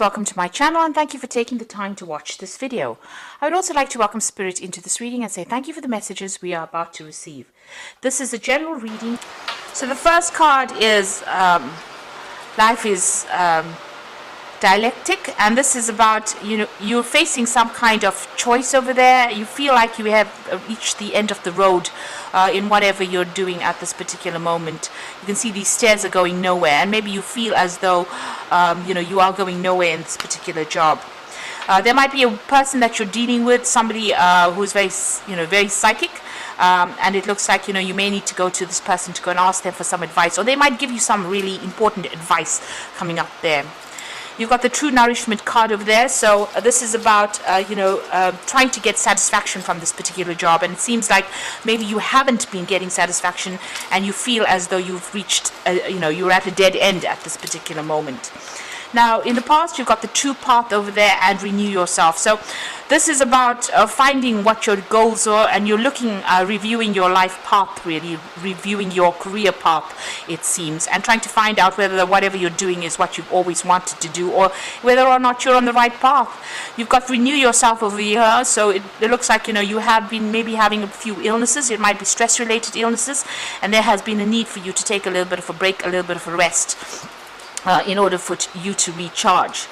Welcome to my channel and thank you for taking the time to watch this video. I would also like to welcome Spirit into this reading and say thank you for the messages we are about to receive. This is a general reading. So the first card is life is dialectic, and this is about, you're facing some kind of choice over there. You feel like you have reached the end of the road in whatever you're doing at this particular moment. You can see these stairs are going nowhere, and maybe you feel as though you are going nowhere in this particular job. There might be a person that you're dealing with, somebody who's very psychic, and it looks like you may need to go to this person to go and ask them for some advice, or they might give you some really important advice coming up there. You've got the True Nourishment card over there, so this is about trying to get satisfaction from this particular job, and it seems like maybe you haven't been getting satisfaction and you feel as though you've reached you're at a dead end at this particular moment. Now, in the past, you've got the True Path over there and Renew Yourself. So this is about finding what your goals are, and you're looking, reviewing your life path, really, reviewing your career path, it seems, and trying to find out whether whatever you're doing is what you've always wanted to do, or whether or not you're on the right path. You've got Renew Yourself over here, so it looks like, you have been maybe having a few illnesses. It might be stress-related illnesses, and there has been a need for you to take a little bit of a break, a little bit of a rest, in order for you to recharge.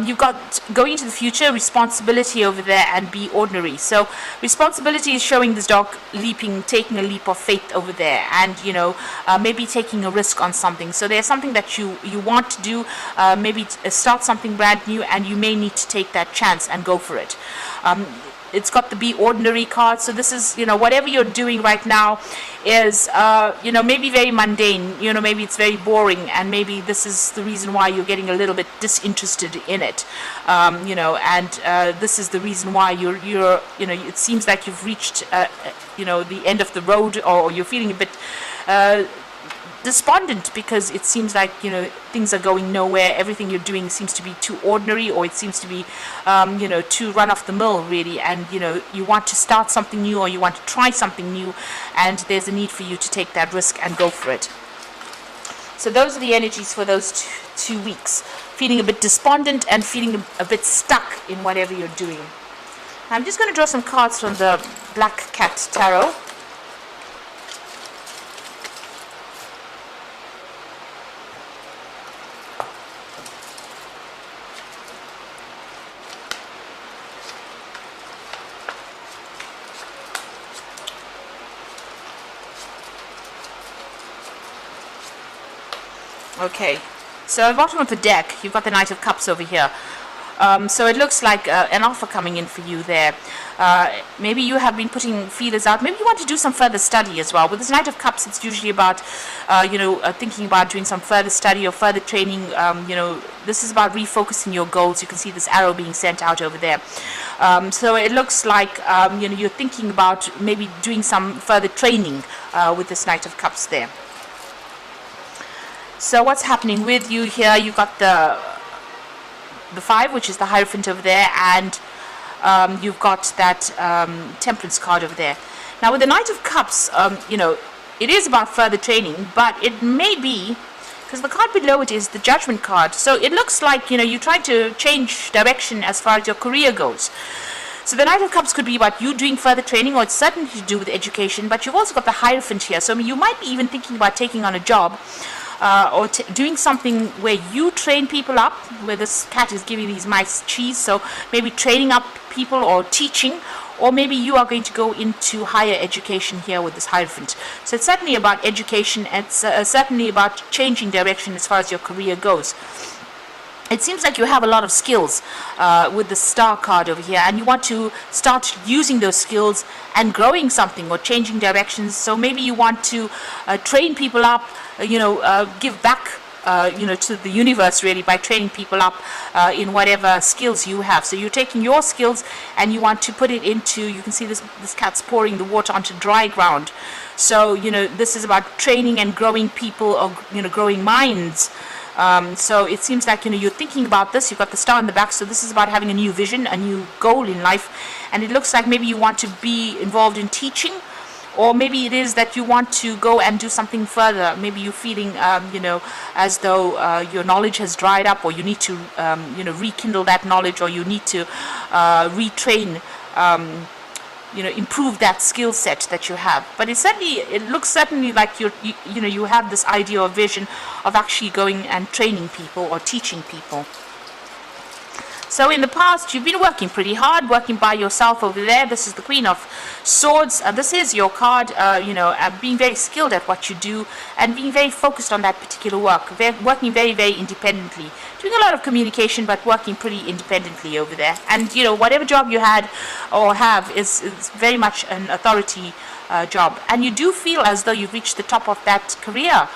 You've got going into the future, responsibility over there, and be ordinary. So responsibility is showing this dog taking a leap of faith over there, and maybe taking a risk on something. So there's something that you want to do, maybe start something brand new, and you may need to take that chance and go for it. It's got the Be Ordinary card, so this is, whatever you're doing right now is, maybe very mundane, maybe it's very boring, and maybe this is the reason why you're getting a little bit disinterested in it, and this is the reason why you're it seems like you've reached, the end of the road, or you're feeling a bit despondent because it seems like things are going nowhere. Everything you're doing seems to be too ordinary, or it seems to be too run off the mill, really, and you want to start something new, or you want to try something new, and there's a need for you to take that risk and go for it. So those are the energies for those two weeks, feeling a bit despondent and feeling a bit stuck in whatever you're doing. I'm just going to draw some cards from the Black Cat Tarot. Okay, so at the bottom of the deck, you've got the Knight of Cups over here. So it looks like an offer coming in for you there. Maybe you have been putting feelers out. Maybe you want to do some further study as well. With this Knight of Cups, it's usually about, thinking about doing some further study or further training. This is about refocusing your goals. You can see this arrow being sent out over there. So it looks like, you're thinking about maybe doing some further training with this Knight of Cups there. So what's happening with you here? You've got the 5, which is the Hierophant over there, and you've got that Temperance card over there. Now with the Knight of Cups, it is about further training, but it may be, because the card below it is the Judgment card, so it looks like, you try to change direction as far as your career goes. So the Knight of Cups could be about you doing further training, or it's certainly to do with education, but you've also got the Hierophant here, so you might be even thinking about taking on a job, or doing something where you train people up, where this cat is giving these mice cheese, so maybe training up people or teaching, or maybe you are going to go into higher education here with this Hierophant. So it's certainly about education, it's certainly about changing direction as far as your career goes. It seems like you have a lot of skills with the Star card over here, and you want to start using those skills and growing something or changing directions. So maybe you want to train people up, give back to the universe, really, by training people up in whatever skills you have. So you're taking your skills and you want to put it into, you can see this cat's pouring the water onto dry ground. So, this is about training and growing people, or, growing minds. So it seems like, you're thinking about this. You've got the star in the back, so this is about having a new vision, a new goal in life. And it looks like maybe you want to be involved in teaching, or maybe it is that you want to go and do something further. Maybe you're feeling, as though your knowledge has dried up, or you need to, rekindle that knowledge, or you need to retrain, improve that skill set that you have. But it looks certainly like you have this idea or vision of actually going and training people or teaching people. So in the past, you've been working pretty hard, working by yourself over there. This is the Queen of Swords. This is your card, being very skilled at what you do and being very focused on that particular work, working very, very independently. Doing a lot of communication, but working pretty independently over there. And, whatever job you had or have is very much an authority job. And you do feel as though you've reached the top of that career.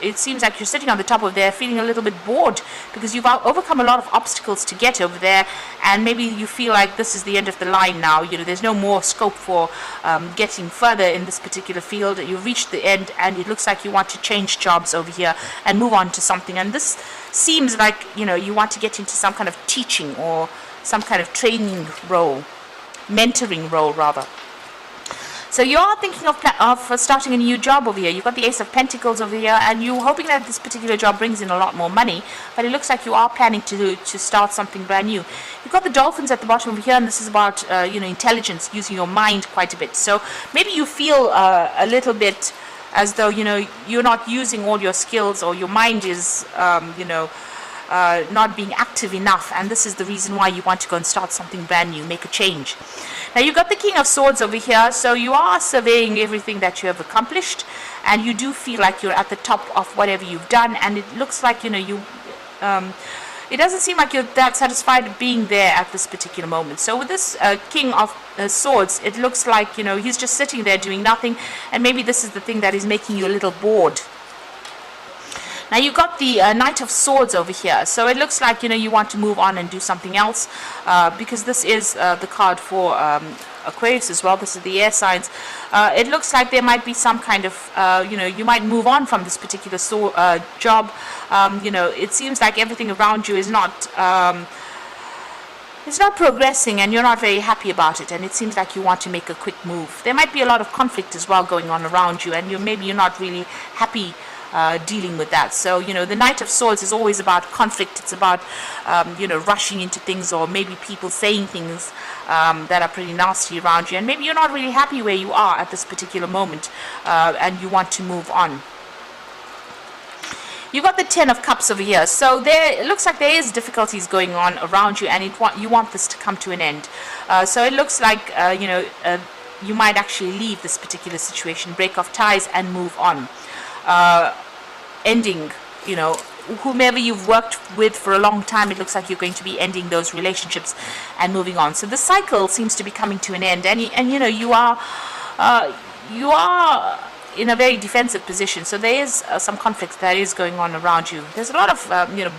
It seems like you're sitting on the top of there feeling a little bit bored because you've overcome a lot of obstacles to get over there, and maybe you feel like this is the end of the line now. There's no more scope for getting further in this particular field. You've reached the end, and it looks like you want to change jobs over here and move on to something. And this seems like, you want to get into some kind of teaching or some kind of training role, mentoring role rather. So you are thinking of starting a new job over here. You've got the Ace of Pentacles over here, and you're hoping that this particular job brings in a lot more money, but it looks like you are planning to start something brand new. You've got the Dolphins at the bottom over here, and this is about intelligence, using your mind quite a bit. So maybe you feel a little bit as though you're not using all your skills, or your mind is not being active enough, and this is the reason why you want to go and start something brand new, make a change. Now you've got the King of Swords over here, so you are surveying everything that you have accomplished, and you do feel like you're at the top of whatever you've done, and it looks like it doesn't seem like you're that satisfied being there at this particular moment. So with this King of Swords, it looks like he's just sitting there doing nothing, and maybe this is the thing that is making you a little bored. Now you've got the Knight of Swords over here, so it looks like you want to move on and do something else, because this is the card for Aquarius as well. This is the air signs. It looks like there might be some kind of you might move on from this particular job. It seems like everything around you is not it's not progressing, and you're not very happy about it, and it seems like you want to make a quick move. There might be a lot of conflict as well going on around you, and maybe you're not really happy dealing with that. So the Knight of Swords is always about conflict. It's about rushing into things, or maybe people saying things that are pretty nasty around you, and maybe you're not really happy where you are at this particular moment, and you want to move on. You've got the Ten of Cups over here, so it looks like there is difficulties going on around you, and you want this to come to an end. So it looks like you might actually leave this particular situation, break off ties and move on. Ending, whomever you've worked with for a long time, it looks like you're going to be ending those relationships and moving on. So the cycle seems to be coming to an end, and you are in a very defensive position. So there is some conflict that is going on around you. There's a lot of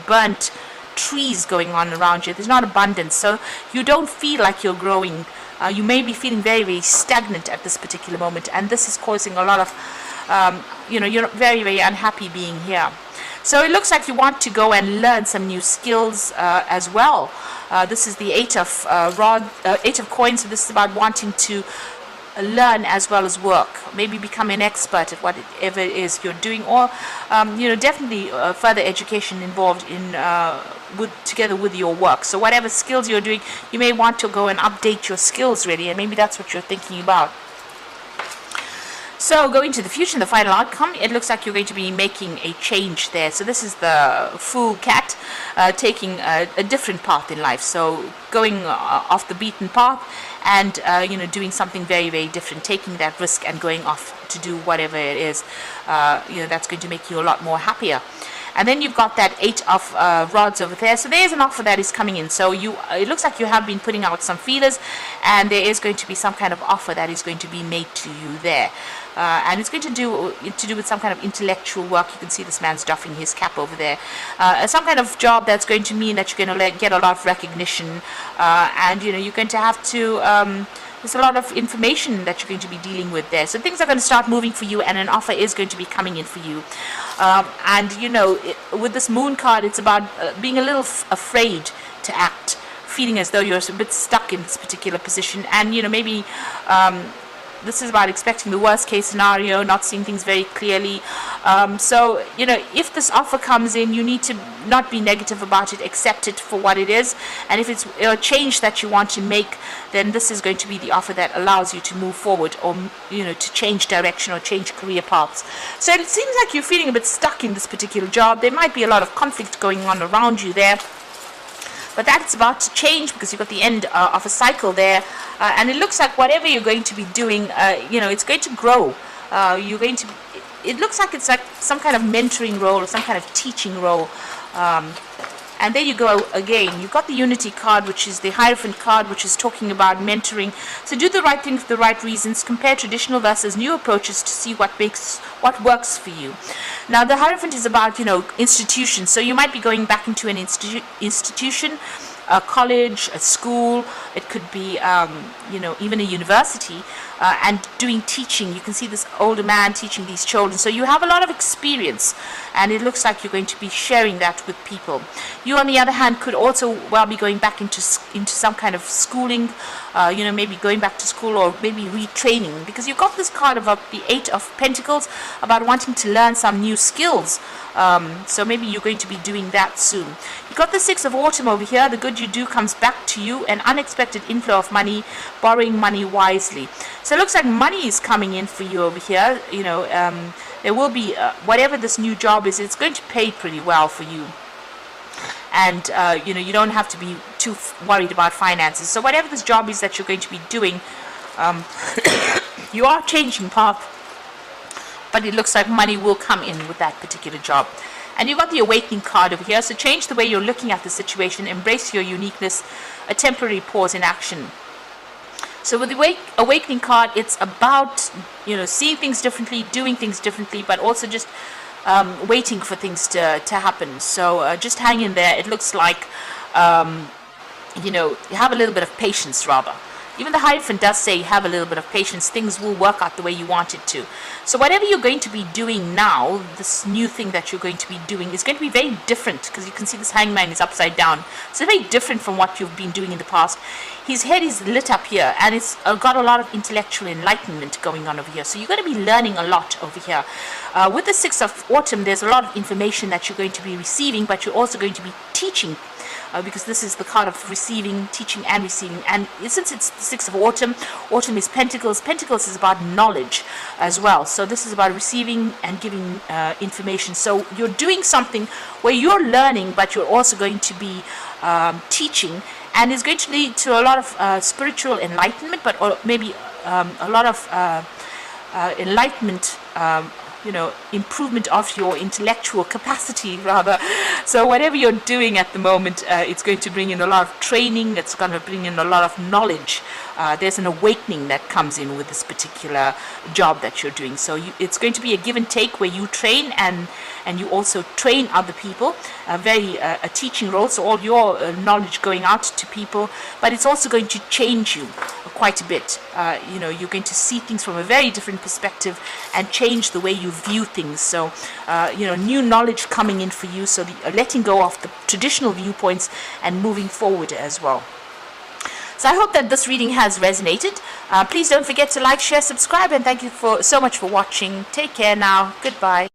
burnt trees going on around you. There's not abundance, so you don't feel like you're growing. You may be feeling very, very stagnant at this particular moment, and this is causing a lot of you're very, very unhappy being here. So it looks like you want to go and learn some new skills as well. This is the Eight of Coins, so this is about wanting to learn as well as work, maybe become an expert at whatever it is you're doing, or definitely further education involved in together with your work. So whatever skills you're doing, you may want to go and update your skills really, and maybe that's what you're thinking about. So going to the future and the final outcome, it looks like you're going to be making a change there. So this is the Fool Cat, taking a different path in life. So going off the beaten path, and doing something very, very different, taking that risk and going off to do whatever it is that's going to make you a lot more happier. And then you've got that Eight of Rods over there. So there is an offer that is coming in. So it looks like you have been putting out some feelers, and there is going to be some kind of offer that is going to be made to you there. And it's going to do with some kind of intellectual work. You can see this man's doffing his cap over there. Some kind of job that's going to mean that you're going to get a lot of recognition, and you're going to have to. There's a lot of information that you're going to be dealing with there. So things are going to start moving for you, and an offer is going to be coming in for you. With this Moon card, it's about being a little afraid to act, feeling as though you're a bit stuck in this particular position, and maybe this is about expecting the worst case scenario, not seeing things very clearly. So, if this offer comes in, you need to not be negative about it, accept it for what it is. And if it's a change that you want to make, then this is going to be the offer that allows you to move forward, or, to change direction or change career paths. So it seems like you're feeling a bit stuck in this particular job. There might be a lot of conflict going on around you there. But that's about to change, because you've got the end of a cycle there. And it looks like whatever you're going to be doing, it's going to grow. It looks like it's like some kind of mentoring role or some kind of teaching role. And there you go again. You've got the Unity card, which is the Hierophant card, which is talking about mentoring. So do the right thing for the right reasons. Compare traditional versus new approaches to see what works for you. Now, the Hierophant is about, institutions. So you might be going back into an institution, a college, a school. It could be, even a university, and doing teaching. You can see this older man teaching these children. So you have a lot of experience, and it looks like you're going to be sharing that with people. You, on the other hand, could also well be going back into some kind of schooling, maybe going back to school, or maybe retraining, because you've got this card of the Eight of Pentacles about wanting to learn some new skills. So maybe you're going to be doing that soon. You've got the Six of Autumn over here. The good you do comes back to you, an unexpected inflow of money, borrowing money wisely. So it looks like money is coming in for you over here. There will be, whatever this new job is, it's going to pay pretty well for you. And, you don't have to be too worried about finances. So whatever this job is that you're going to be doing, you are changing path, but it looks like money will come in with that particular job. And you've got the Awakening card over here. So change the way you're looking at the situation, embrace your uniqueness, a temporary pause in action. So with the Awakening card, it's about, seeing things differently, doing things differently, but also just waiting for things to happen. So just hang in there. It looks like, you have a little bit of patience, rather. Even the Hierophant does say have a little bit of patience. Things will work out the way you want it to. So whatever you're going to be doing now, this new thing that you're going to be doing is going to be very different, because you can see this Hangman is upside down. So very different from what you've been doing in the past. His head is lit up here, and it's got a lot of intellectual enlightenment going on over here. So you're going to be learning a lot over here. With the Six of Autumn, there's a lot of information that you're going to be receiving, but you're also going to be teaching, because this is the card of receiving, teaching, and receiving. And since it's the Six of Autumn, Autumn is Pentacles. Pentacles is about knowledge as well. So this is about receiving and giving information. So you're doing something where you're learning, but you're also going to be teaching, and it's going to lead to a lot of spiritual enlightenment, but maybe a lot of enlightenment, improvement of your intellectual capacity, rather. So whatever you're doing at the moment, it's going to bring in a lot of training. It's going to bring in a lot of knowledge. There's an awakening that comes in with this particular job that you're doing. So it's going to be a give and take, where you train and you also train other people. A teaching role, so all your knowledge going out to people, but it's also going to change you quite a bit. You're going to see things from a very different perspective and change the way you view things. So new knowledge coming in for you, so letting go of the traditional viewpoints and moving forward as well. So I hope that this reading has resonated. Please don't forget to like, share, subscribe, and thank you so much for watching. Take care now. Goodbye.